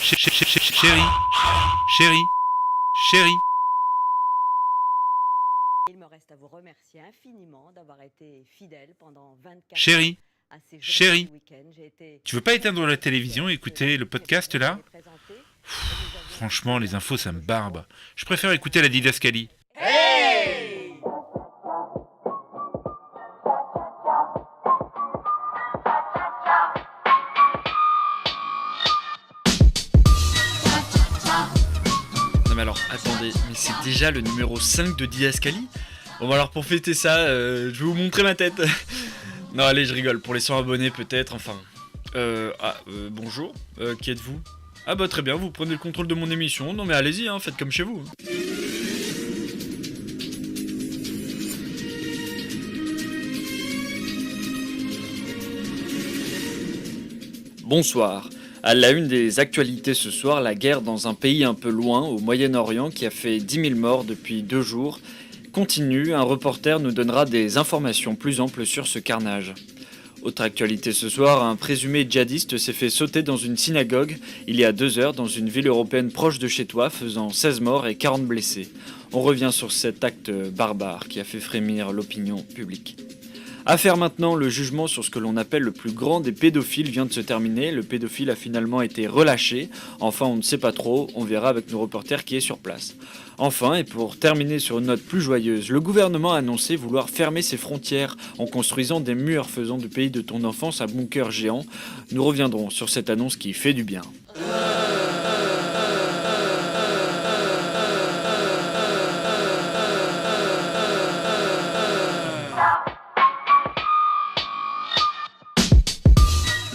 Chérie, chérie, chérie. Il me reste à vous remercier infiniment d'avoir été fidèle pendant 24 Chérie, ans à ces journées chérie. du week-end. J'ai été Tu veux pas éteindre la télévision et écouter le podcast là? présenté. Franchement, les infos ça me barbe. Je préfère écouter la didascalie. Non mais alors, attendez, mais c'est déjà le numéro 5 de Didascalie? Bon bah alors pour fêter ça, je vais vous montrer ma tête. Non allez, je rigole, pour les 100 abonnés peut-être, enfin... bonjour, qui êtes-vous? Ah bah très bien, vous prenez le contrôle de mon émission, non mais allez-y, hein, faites comme chez vous. Bonsoir. À la une des actualités ce soir, la guerre dans un pays un peu loin, au Moyen-Orient, qui a fait 10 000 morts depuis 2 jours, continue. Un reporter nous donnera des informations plus amples sur ce carnage. Autre actualité ce soir, un présumé djihadiste s'est fait sauter dans une synagogue il y a 2 heures dans une ville européenne proche de chez toi, faisant 16 morts et 40 blessés. On revient sur cet acte barbare qui a fait frémir l'opinion publique. Affaire maintenant, le jugement sur ce que l'on appelle le plus grand des pédophiles vient de se terminer. Le pédophile a finalement été relâché. Enfin, on ne sait pas trop, on verra avec nos reporters qui est sur place. Enfin, et pour terminer sur une note plus joyeuse, le gouvernement a annoncé vouloir fermer ses frontières en construisant des murs faisant du pays de ton enfance un bunker géant. Nous reviendrons sur cette annonce qui fait du bien.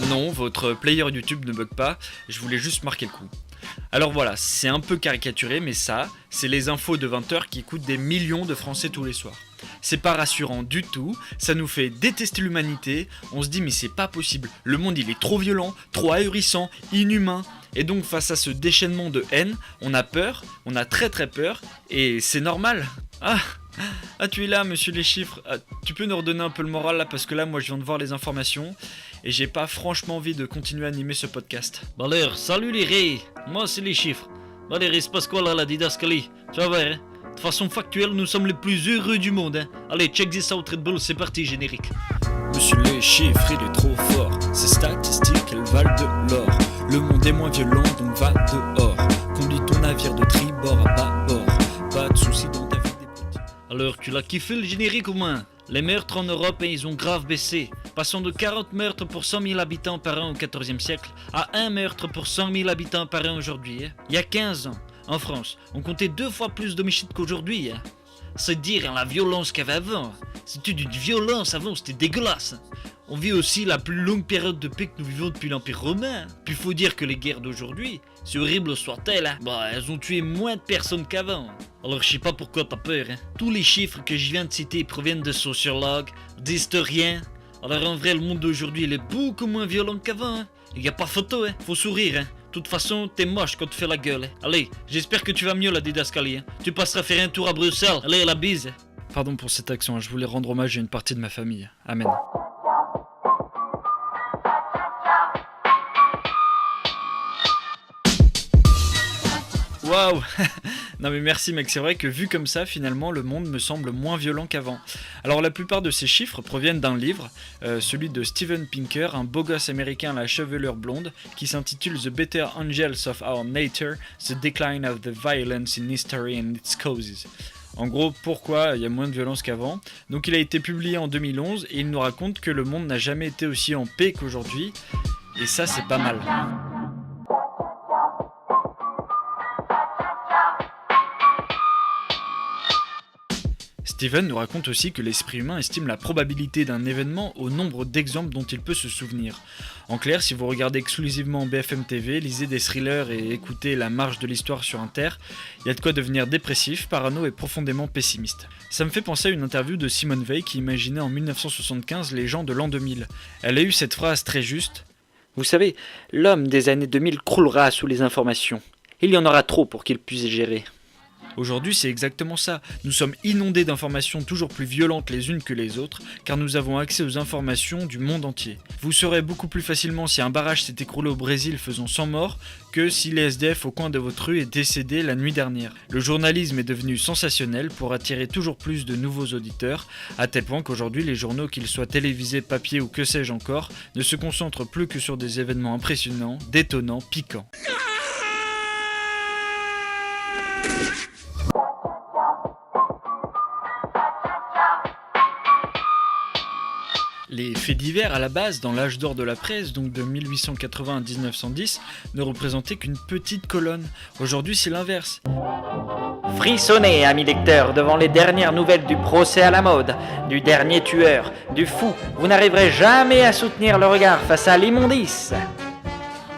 Non, votre player YouTube ne bug pas, je voulais juste marquer le coup. Alors voilà, c'est un peu caricaturé, mais ça, c'est les infos de 20h qui coûtent des millions de Français tous les soirs. C'est pas rassurant du tout, ça nous fait détester l'humanité, on se dit mais c'est pas possible, le monde il est trop violent, trop ahurissant, inhumain. Et donc face à ce déchaînement de haine, on a peur, on a très très peur, et c'est normal. Ah, tu es là, monsieur les chiffres. Ah, tu peux nous redonner un peu le moral là, parce que là, moi, je viens de voir les informations et j'ai pas franchement envie de continuer à animer ce podcast. Bah alors, salut les rés, moi c'est les chiffres. Bah alors, il se passe quoi là, la didascalie? Tu vas voir, hein? De façon factuelle, nous sommes les plus heureux du monde, hein. Allez, check this out Red Bull, c'est parti, générique. Monsieur les chiffres, il est trop fort. Ces statistiques, elles valent de l'or. Le monde est moins violent, donc va dehors. Conduis ton navire de tribord à bâbord. Pas de soucis dans ta vie des petits. Alors, tu l'as kiffé le générique au moins? Les meurtres en Europe, ils ont grave baissé, passant de 40 meurtres pour 100 000 habitants par an au XIVe siècle à 1 meurtre pour 100 000 habitants par an aujourd'hui. Hein. Il y a 15 ans, en France, on comptait 2 fois plus d'homicides qu'aujourd'hui. Hein. C'est dire la violence qu'il y avait avant. C'était d'une violence avant, c'était dégueulasse. On vit aussi la plus longue période de paix que nous vivons depuis l'Empire romain. Puis faut dire que les guerres d'aujourd'hui, si horribles soient-elles, hein, bah elles ont tué moins de personnes qu'avant. Alors je sais pas pourquoi t'as peur, hein. Tous les chiffres que je viens de citer proviennent de sociologues, d'historiens. Alors en vrai, le monde d'aujourd'hui il est beaucoup moins violent qu'avant. Hein. Il y a pas photo, hein. Faut sourire, hein. De toute façon, t'es moche quand tu fais la gueule. Hein. Allez, j'espère que tu vas mieux la didascalie. Hein. Tu passeras faire un tour à Bruxelles. Allez, la bise. Pardon pour cette action, hein. Je voulais rendre hommage à une partie de ma famille. Amen. Waouh. Non mais merci mec, c'est vrai que vu comme ça, finalement, le monde me semble moins violent qu'avant. Alors la plupart de ces chiffres proviennent d'un livre, celui de Steven Pinker, un beau gosse américain à la chevelure blonde, qui s'intitule The Better Angels of Our Nature, The Decline of the Violence in History and Its Causes. En gros, pourquoi il y a moins de violence qu'avant. Donc il a été publié en 2011 et il nous raconte que le monde n'a jamais été aussi en paix qu'aujourd'hui, et ça c'est pas mal. Steven nous raconte aussi que l'esprit humain estime la probabilité d'un événement au nombre d'exemples dont il peut se souvenir. En clair, si vous regardez exclusivement BFM TV, lisez des thrillers et écoutez La Marche de l'Histoire sur Inter, il y a de quoi devenir dépressif, parano et profondément pessimiste. Ça me fait penser à une interview de Simone Veil qui imaginait en 1975 les gens de l'an 2000. Elle a eu cette phrase très juste: « Vous savez, l'homme des années 2000 croulera sous les informations. Il y en aura trop pour qu'il puisse gérer. » Aujourd'hui, c'est exactement ça. Nous sommes inondés d'informations toujours plus violentes les unes que les autres, car nous avons accès aux informations du monde entier. Vous saurez beaucoup plus facilement si un barrage s'est écroulé au Brésil faisant 100 morts que si les SDF au coin de votre rue est décédé la nuit dernière. Le journalisme est devenu sensationnel pour attirer toujours plus de nouveaux auditeurs, à tel point qu'aujourd'hui les journaux, qu'ils soient télévisés, papier ou que sais-je encore, ne se concentrent plus que sur des événements impressionnants, détonnants, piquants. Les faits divers à la base, dans l'âge d'or de la presse, donc de 1880 à 1910, ne représentaient qu'une petite colonne. Aujourd'hui, c'est l'inverse. Frissonnez, amis lecteurs, devant les dernières nouvelles du procès à la mode, du dernier tueur, du fou. Vous n'arriverez jamais à soutenir le regard face à l'immondice.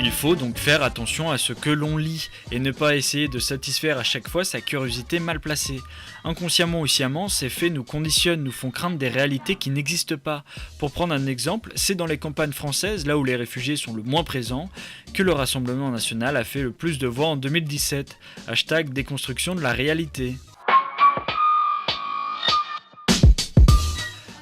Il faut donc faire attention à ce que l'on lit et ne pas essayer de satisfaire à chaque fois sa curiosité mal placée. Inconsciemment ou sciemment, ces faits nous conditionnent, nous font craindre des réalités qui n'existent pas. Pour prendre un exemple, c'est dans les campagnes françaises, là où les réfugiés sont le moins présents, que le Rassemblement national a fait le plus de voix en 2017. Hashtag déconstruction de la réalité.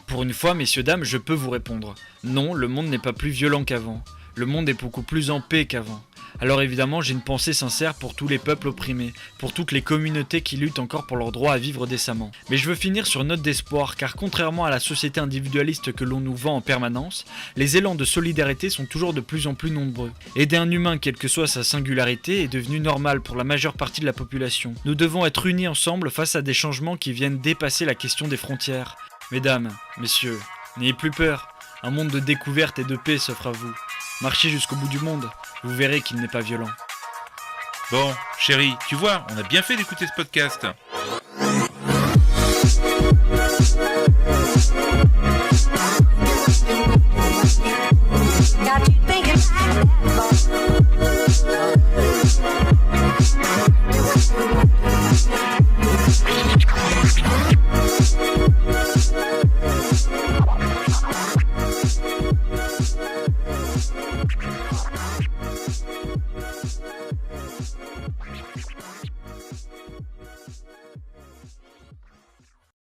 Pour une fois, messieurs, dames, je peux vous répondre. Non, le monde n'est pas plus violent qu'avant. Le monde est beaucoup plus en paix qu'avant. Alors évidemment, j'ai une pensée sincère pour tous les peuples opprimés, pour toutes les communautés qui luttent encore pour leur droit à vivre décemment. Mais je veux finir sur une note d'espoir, car contrairement à la société individualiste que l'on nous vend en permanence, les élans de solidarité sont toujours de plus en plus nombreux. Aider un humain, quelle que soit sa singularité, est devenu normal pour la majeure partie de la population. Nous devons être unis ensemble face à des changements qui viennent dépasser la question des frontières. Mesdames, messieurs, n'ayez plus peur. Un monde de découverte et de paix s'offre à vous. Marchez jusqu'au bout du monde, vous verrez qu'il n'est pas violent. Bon, chérie, tu vois, on a bien fait d'écouter ce podcast.